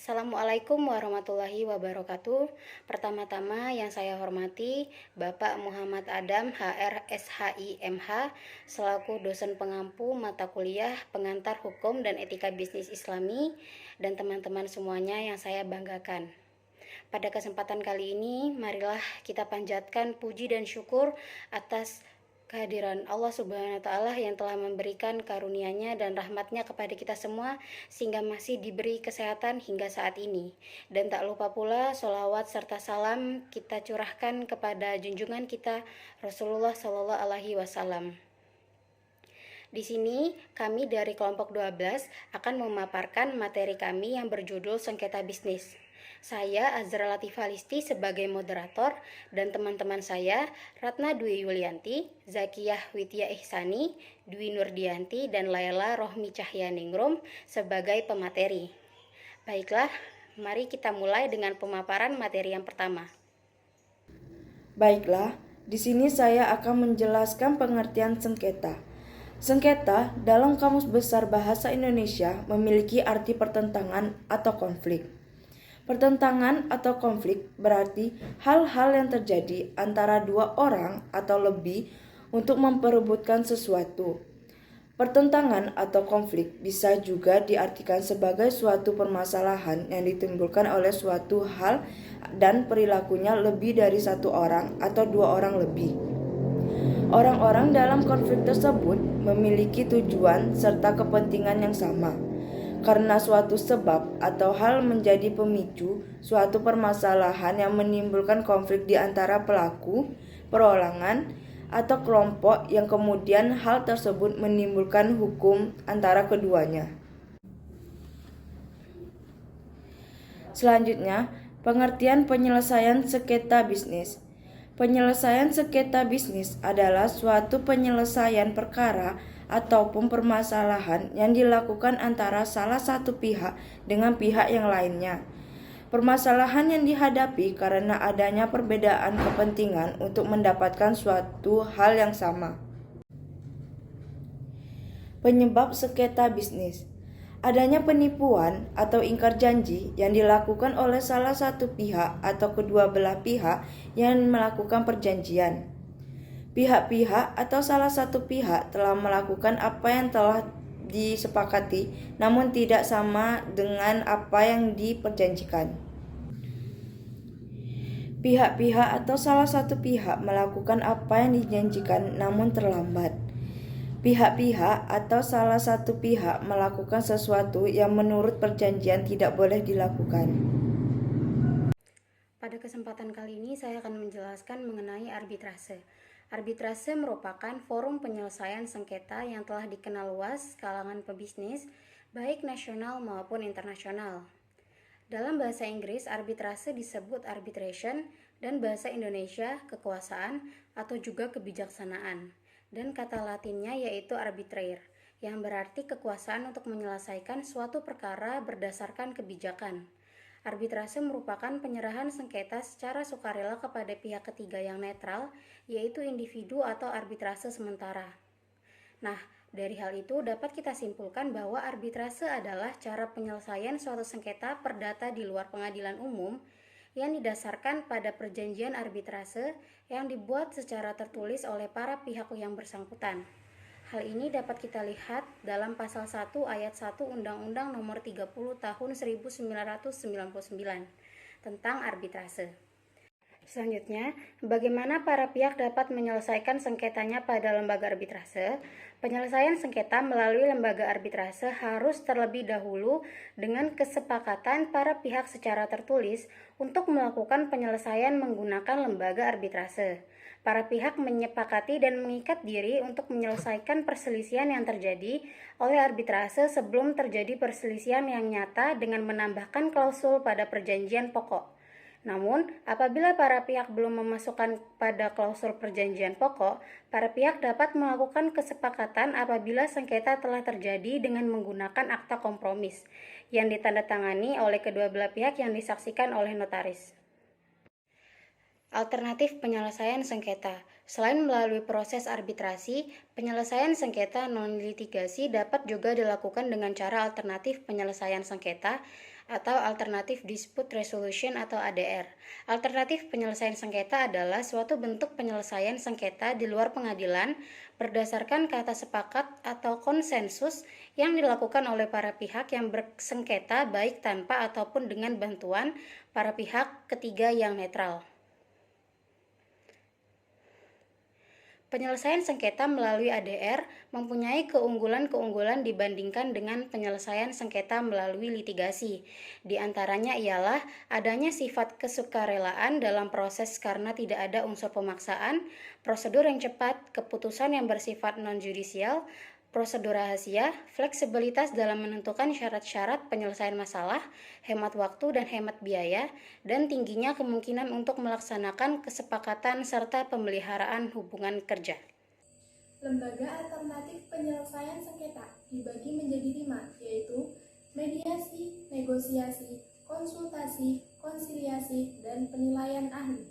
Assalamualaikum warahmatullahi wabarakatuh. Pertama-tama yang saya hormati Bapak Muhammad Adam HR SHI MH selaku dosen pengampu mata kuliah pengantar hukum dan etika bisnis Islami dan teman-teman semuanya yang saya banggakan. Pada kesempatan kali ini, marilah kita panjatkan puji dan syukur atas kehadiran Allah Subhanahu wa Ta'ala yang telah memberikan karunia-Nya dan rahmat-Nya kepada kita semua sehingga masih diberi kesehatan hingga saat ini. Dan tak lupa pula sholawat serta salam kita curahkan kepada junjungan kita Rasulullah Shallallahu Alaihi Wasallam. Di sini kami dari kelompok 12 akan memaparkan materi kami yang berjudul sengketa bisnis. Saya Azra Latifah Listi sebagai moderator dan teman-teman saya Ratna Dwi Yulianti, Zakiyah Widya Ihsani, Dwi Nurdianti dan Laila Rohmi Cahyaningrum sebagai pemateri. Baiklah, mari kita mulai dengan pemaparan materi yang pertama. Baiklah, di sini saya akan menjelaskan pengertian sengketa. Sengketa dalam Kamus Besar Bahasa Indonesia memiliki arti pertentangan atau konflik. Pertentangan atau konflik berarti hal-hal yang terjadi antara dua orang atau lebih untuk memperebutkan sesuatu. Pertentangan atau konflik bisa juga diartikan sebagai suatu permasalahan yang ditimbulkan oleh suatu hal dan perilakunya lebih dari satu orang atau dua orang lebih. Orang-orang dalam konflik tersebut memiliki tujuan serta kepentingan yang sama. Karena suatu sebab atau hal menjadi pemicu suatu permasalahan yang menimbulkan konflik di antara pelaku, perorangan, atau kelompok yang kemudian hal tersebut menimbulkan hukum antara keduanya. Selanjutnya, pengertian penyelesaian sengketa bisnis. Penyelesaian sengketa bisnis adalah suatu penyelesaian perkara ataupun permasalahan yang dilakukan antara salah satu pihak dengan pihak yang lainnya. Permasalahan yang dihadapi karena adanya perbedaan kepentingan untuk mendapatkan suatu hal yang sama. Penyebab sengketa bisnis. Adanya penipuan atau ingkar janji yang dilakukan oleh salah satu pihak atau kedua belah pihak yang melakukan perjanjian. Pihak-pihak atau salah satu pihak telah melakukan apa yang telah disepakati, namun tidak sama dengan apa yang diperjanjikan. Pihak-pihak atau salah satu pihak melakukan apa yang dijanjikan, namun terlambat. Pihak-pihak atau salah satu pihak melakukan sesuatu yang menurut perjanjian tidak boleh dilakukan. Pada kesempatan kali ini saya akan menjelaskan mengenai arbitrase. Arbitrase merupakan forum penyelesaian sengketa yang telah dikenal luas kalangan pebisnis, baik nasional maupun internasional. Dalam bahasa Inggris, arbitrase disebut arbitration dan bahasa Indonesia kekuasaan atau juga kebijaksanaan. Dan kata latinnya yaitu arbitrare, yang berarti kekuasaan untuk menyelesaikan suatu perkara berdasarkan kebijakan. Arbitrase merupakan penyerahan sengketa secara sukarela kepada pihak ketiga yang netral, yaitu individu atau arbitrase sementara. Nah, dari hal itu dapat kita simpulkan bahwa arbitrase adalah cara penyelesaian suatu sengketa perdata di luar pengadilan umum yang didasarkan pada perjanjian arbitrase yang dibuat secara tertulis oleh para pihak yang bersangkutan. Hal ini dapat kita lihat dalam pasal 1 ayat 1 Undang-Undang Nomor 30 Tahun 1999 tentang arbitrase. Selanjutnya, bagaimana para pihak dapat menyelesaikan sengketanya pada lembaga arbitrase? Penyelesaian sengketa melalui lembaga arbitrase harus terlebih dahulu dengan kesepakatan para pihak secara tertulis untuk melakukan penyelesaian menggunakan lembaga arbitrase. Para pihak menyepakati dan mengikat diri untuk menyelesaikan perselisihan yang terjadi oleh arbitrase sebelum terjadi perselisihan yang nyata dengan menambahkan klausul pada perjanjian pokok. Namun, apabila para pihak belum memasukkan pada klausul perjanjian pokok, para pihak dapat melakukan kesepakatan apabila sengketa telah terjadi dengan menggunakan akta kompromis yang ditandatangani oleh kedua belah pihak yang disaksikan oleh notaris. Alternatif penyelesaian sengketa. Selain melalui proses arbitrasi, penyelesaian sengketa non-litigasi dapat juga dilakukan dengan cara alternatif penyelesaian sengketa atau Alternative Dispute Resolution atau ADR. Alternatif penyelesaian sengketa adalah suatu bentuk penyelesaian sengketa di luar pengadilan berdasarkan kata sepakat atau konsensus yang dilakukan oleh para pihak yang bersengketa baik tanpa ataupun dengan bantuan para pihak ketiga yang netral. Penyelesaian sengketa melalui ADR mempunyai keunggulan-keunggulan dibandingkan dengan penyelesaian sengketa melalui litigasi. Di antaranya ialah adanya sifat kesukarelaan dalam proses karena tidak ada unsur pemaksaan, prosedur yang cepat, keputusan yang bersifat non-judisial, prosedur rahasia, fleksibilitas dalam menentukan syarat-syarat penyelesaian masalah, hemat waktu dan hemat biaya, dan tingginya kemungkinan untuk melaksanakan kesepakatan serta pemeliharaan hubungan kerja. Lembaga alternatif penyelesaian sengketa dibagi menjadi 5, yaitu mediasi, negosiasi, konsultasi, konsiliasi, dan penilaian ahli.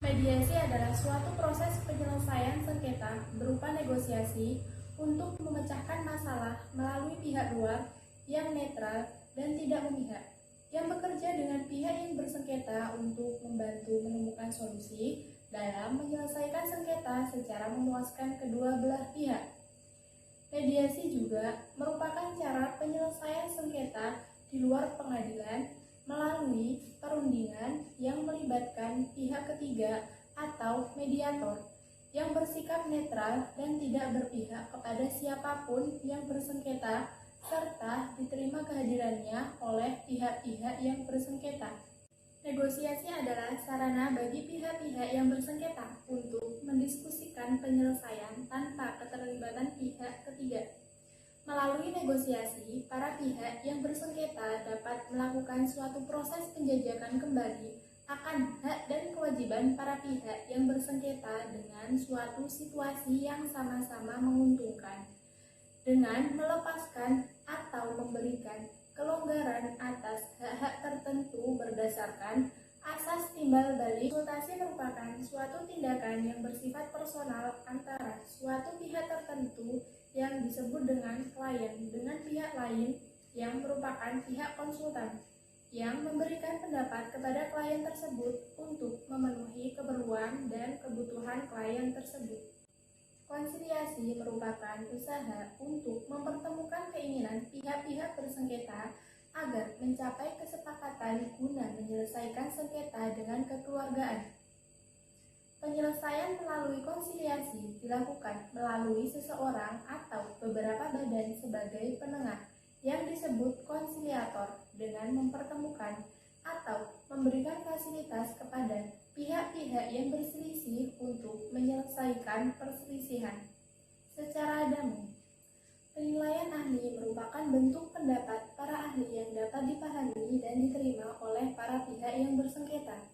Mediasi adalah suatu proses penyelesaian sengketa berupa negosiasi untuk memecahkan masalah melalui pihak luar yang netral dan tidak memihak, yang bekerja dengan pihak yang bersengketa untuk membantu menemukan solusi dalam menyelesaikan sengketa secara memuaskan kedua belah pihak. Mediasi juga merupakan cara penyelesaian sengketa di luar pengadilan melalui perundingan yang melibatkan pihak ketiga atau mediator yang bersikap netral dan tidak berpihak kepada siapapun yang bersengketa serta diterima kehadirannya oleh pihak-pihak yang bersengketa. Negosiasi adalah sarana bagi pihak-pihak yang bersengketa untuk mendiskusikan penyelesaian tanpa keterlibatan pihak ketiga. Melalui negosiasi, para pihak yang bersengketa dapat melakukan suatu proses penjajakan kembali akan hak dan kewajiban para pihak yang bersengketa dengan suatu situasi yang sama-sama menguntungkan, dengan melepaskan atau memberikan kelonggaran atas hak-hak tertentu berdasarkan asas timbal balik. Konsultasi merupakan suatu tindakan yang bersifat personal antara suatu pihak tertentu yang disebut dengan klien dengan pihak lain yang merupakan pihak konsultan, yang memberikan pendapat kepada klien tersebut untuk memenuhi keperluan dan kebutuhan klien tersebut. Konsiliasi merupakan usaha untuk mempertemukan keinginan pihak-pihak bersengketa agar mencapai kesepakatan guna menyelesaikan sengketa dengan kekeluargaan. Penyelesaian melalui konsiliasi dilakukan melalui seseorang atau beberapa badan sebagai penengah yang disebut konsiliator dengan mempertemukan atau memberikan fasilitas kepada pihak-pihak yang berselisih untuk menyelesaikan perselisihan secara damai. Penilaian ahli merupakan bentuk pendapat para ahli yang dapat dipahami dan diterima oleh para pihak yang bersengketa.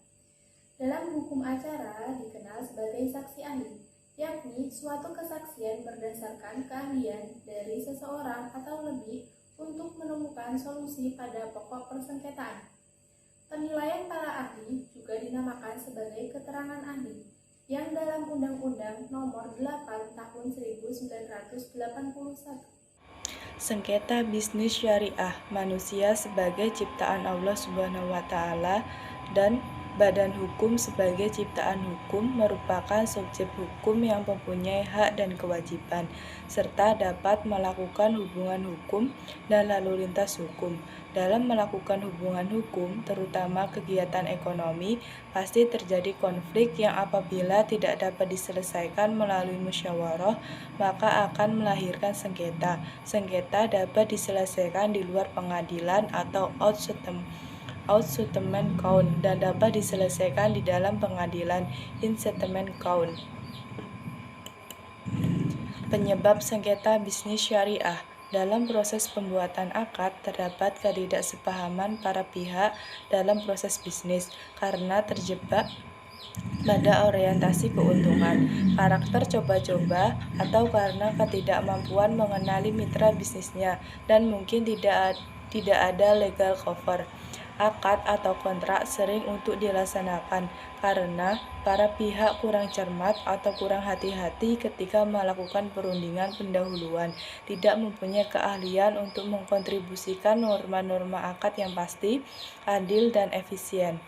Dalam hukum acara dikenal sebagai saksi ahli, yakni suatu kesaksian berdasarkan keahlian dari seseorang atau lebih untuk menemukan solusi pada pokok persengketaan. Penilaian para ahli juga dinamakan sebagai keterangan ahli, yang dalam Undang-Undang Nomor 8 Tahun 1981. Sengketa bisnis syariah, manusia sebagai ciptaan Allah Subhanahu wa taala dan badan hukum sebagai ciptaan hukum merupakan subjek hukum yang mempunyai hak dan kewajiban, serta dapat melakukan hubungan hukum dan lalu lintas hukum. Dalam melakukan hubungan hukum, terutama kegiatan ekonomi, pasti terjadi konflik yang apabila tidak dapat diselesaikan melalui musyawarah, maka akan melahirkan sengketa. Sengketa dapat diselesaikan di luar pengadilan atau out settlement count dan dapat diselesaikan di dalam pengadilan in settlement count. Penyebab sengketa bisnis syariah. Dalam proses pembuatan akad terdapat ketidaksepahaman para pihak dalam proses bisnis karena terjebak pada orientasi keuntungan, karakter coba-coba, atau karena ketidakmampuan mengenali mitra bisnisnya dan mungkin tidak ada legal cover. akad atau kontrak sering untuk dilaksanakan karena para pihak kurang cermat atau kurang hati-hati ketika melakukan perundingan pendahuluan, tidak mempunyai keahlian untuk mengkontribusikan norma-norma akad yang pasti, adil, dan efisien,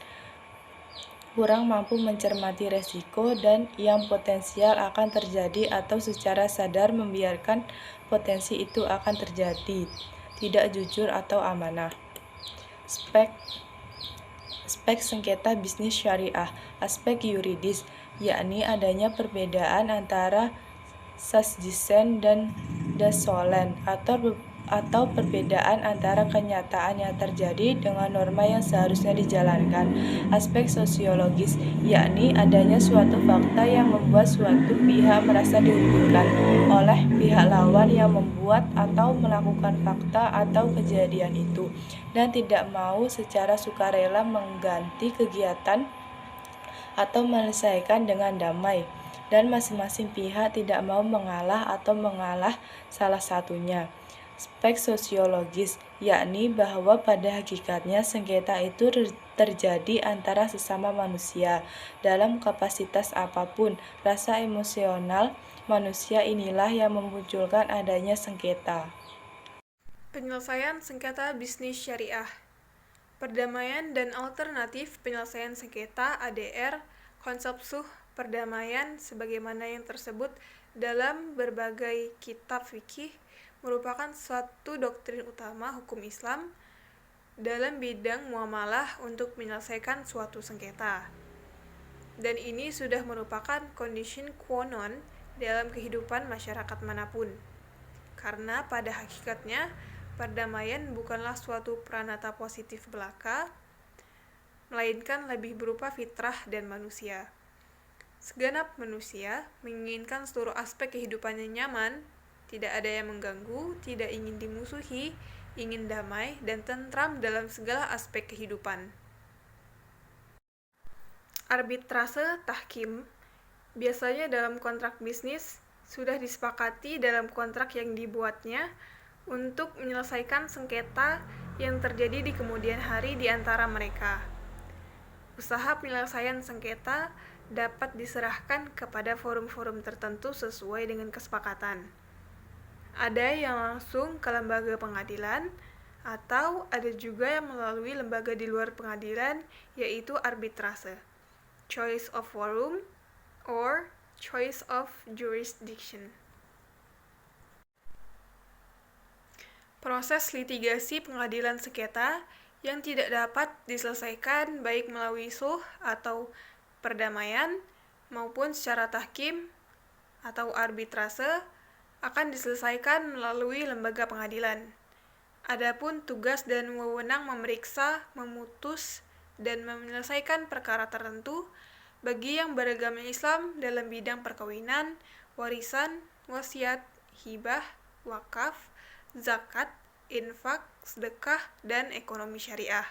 kurang mampu mencermati resiko dan yang potensial akan terjadi atau secara sadar membiarkan potensi itu akan terjadi, tidak jujur atau amanah. Aspek sengketa bisnis syariah. Aspek yuridis, yakni adanya perbedaan antara sasjisen dan dasolen atau perbedaan antara kenyataan yang terjadi dengan norma yang seharusnya dijalankan. Aspek sosiologis, yakni adanya suatu fakta yang membuat suatu pihak merasa diuntungkan oleh pihak lawan yang membuat atau melakukan fakta atau kejadian itu, dan tidak mau secara sukarela mengganti kegiatan atau menyelesaikan dengan damai, dan masing-masing pihak tidak mau mengalah atau mengalah salah satunya. Aspek sosiologis, yakni bahwa pada hakikatnya sengketa itu terjadi antara sesama manusia dalam kapasitas apapun. Rasa emosional manusia inilah yang memunculkan adanya sengketa. Penyelesaian sengketa bisnis syariah. Perdamaian dan alternatif penyelesaian sengketa ADR, konsep perdamaian sebagaimana yang tersebut dalam berbagai kitab fikih merupakan suatu doktrin utama hukum Islam dalam bidang muamalah untuk menyelesaikan suatu sengketa. Dan ini sudah merupakan condition qua non dalam kehidupan masyarakat manapun. Karena pada hakikatnya perdamaian bukanlah suatu pranata positif belaka, melainkan lebih berupa fitrah dan manusia. Segenap manusia menginginkan seluruh aspek kehidupannya nyaman, tidak ada yang mengganggu, tidak ingin dimusuhi, ingin damai dan tentram dalam segala aspek kehidupan. Arbitrase tahkim biasanya dalam kontrak bisnis sudah disepakati dalam kontrak yang dibuatnya untuk menyelesaikan sengketa yang terjadi di kemudian hari di antara mereka. Usaha penyelesaian sengketa dapat diserahkan kepada forum-forum tertentu sesuai dengan kesepakatan. Ada yang langsung ke lembaga pengadilan, atau ada juga yang melalui lembaga di luar pengadilan, yaitu arbitrase, choice of forum, or choice of jurisdiction. Proses litigasi pengadilan sengketa yang tidak dapat diselesaikan baik melalui sulh atau perdamaian maupun secara tahkim atau arbitrase akan diselesaikan melalui lembaga pengadilan. Adapun tugas dan wewenang memeriksa, memutus, dan menyelesaikan perkara tertentu bagi yang beragama Islam dalam bidang perkawinan, warisan, wasiat, hibah, wakaf, zakat, infak, sedekah, dan ekonomi syariah.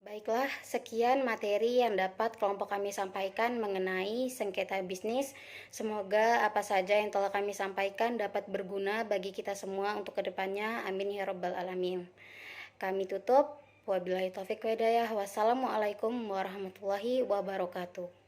Baiklah, sekian materi yang dapat kelompok kami sampaikan mengenai sengketa bisnis. Semoga apa saja yang telah kami sampaikan dapat berguna bagi kita semua untuk kedepannya. Amin ya rabbal alamin. Kami tutup. Wabillahi taufiq wa hidayah. Wassalamualaikum warahmatullahi wabarakatuh.